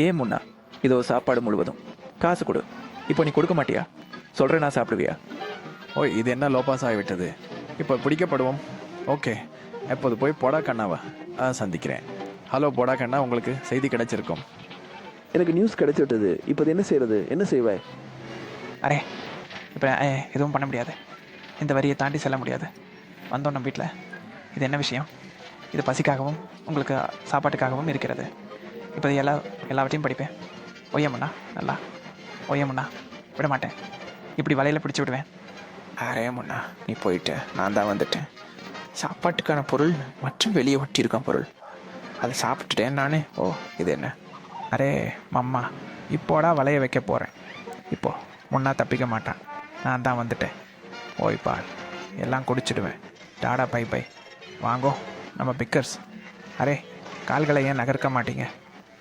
ஏன் முன்னா, இதோ சாப்பாடு முழுவதும். காசு கொடு. இப்போ நீ கொடுக்க மாட்டியா? சொல்கிறேன், நான் சாப்பிடுவியா? ஓய், இது என்ன லோபாஸ் ஆகிவிட்டது? இப்போ பிடிக்கப்படுவோம். ஓகே, எப்போது போய் போடா கண்ணாவா சந்திக்கிறேன். ஹலோ போடா கண்ணா, உங்களுக்கு செய்தி கிடைச்சிருக்கும். எனக்கு நியூஸ் கிடைச்சி விட்டது. இப்போ என்ன செய்கிறது? என்ன செய்வாய்? அரே, இப்போ எதுவும் பண்ண முடியாது. இந்த வரியை தாண்டி செல்ல முடியாது. வந்தோம் நம்ம வீட்டில். இது என்ன விஷயம்? இது பசிக்காகவும் உங்களுக்கு சாப்பாட்டுக்காகவும் இருக்கிறது. இப்போ எல்லாவற்றையும் படிப்பேன். ஒய்யமுண்ணா, நல்லா ஒய்யமுண்ணா, விட மாட்டேன். இப்படி வலையில் பிடிச்சி விடுவேன். அரே முன்னா, நீ போயிட்ட, நான் தான் வந்துட்டேன். சாப்பாட்டுக்கான பொருள் மற்றும் வெளியே ஒட்டியிருக்கான் பொருள், அதை சாப்பிட்டுட்டேன் நான். ஓ, இது என்ன? அரே மம்மா, இப்போடா வலையை வைக்க போகிறேன். இப்போ முன்னா தப்பிக்க மாட்டான். நான் தான் வந்துட்டேன். ஓய் பார், எல்லாம் குடிச்சிடுவேன். Tata bye by. வாங்கோ நம்ம பிக்கர்ஸ். அரே, கால்களை ஏன் நகர்க்க மாட்டீங்க?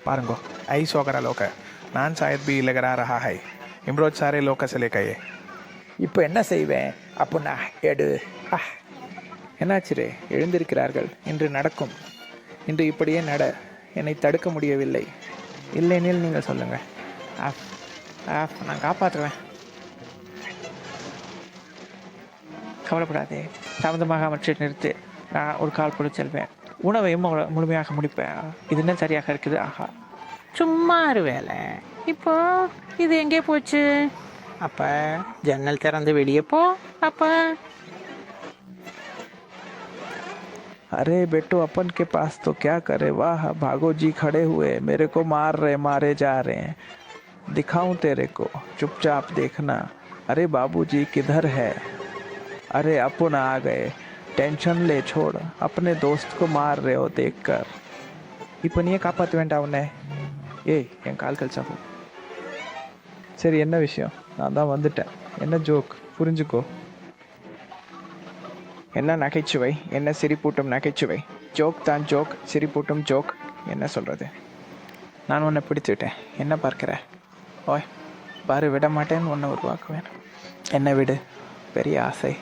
பாருங்கோ. ஐ சோகரா லோக நான் சாயத் பி லகரா ரஹா ஹை இம்ரோஜ் சாரே லோக சிலே கையே. இப்போ என்ன செய்வேன்? அப்போ நான் எடு. என்னாச்சிரே, எழுந்திருக்கிறார்கள். இன்று நடக்கும். இன்று இப்படியே நட. என்னை தடுக்க முடியவில்லை. இல்லைனில் நீங்கள் சொல்லுங்கள். நான் காப்பாற்றுவேன். கவலைப்படாதே, தாமதமாக அவற்றை நிறுத்து. நான் ஒரு கால் கூட செல்வேன். உணவையும் முழுமையாக முடிப்பேன். இது என்ன சரியாக இருக்குது? ஆஹா, சும்மா ஒரு வேலை. இப்போ இது எங்கே போச்சு? அப்போ ஜன்னல் திறந்து வெளியே போ. அப்போ अरे बेटो, अपन के पास तो क्या करे। वाह, भागो जी खड़े हुए, मेरे को मारे जा रहे हैं। दिखाऊं तेरे को, चुपचाप देखना। अरे बाबूजी किधर है? अरे अपन आ गए, टेंशन ले छोड़, अपने दोस्त को मार रहे हो देखकर। இப்போ நீயே காப்பாற்ற வேண்டாம் உன்னை. ஏய், என் கால்கள் சாப்பு. சரி, என்ன விஷயம்? நான் தான் வந்துட்டேன். என்ன ஜோக்? புரிஞ்சுக்கோ. என்ன நகைச்சுவை, என்ன சிரிப்பூட்டும் நகைச்சுவை. ஜோக் தான் ஜோக், சிரிப்பூட்டும் ஜோக். என்ன சொல்கிறது? நான் உன்னை பிடித்துவிட்டேன். என்ன பார்க்கிற? ஓய் பாரு, விட மாட்டேன்னு உன்னை உருவாக்குவேன். என்ன விடு, பெரிய ஆசை.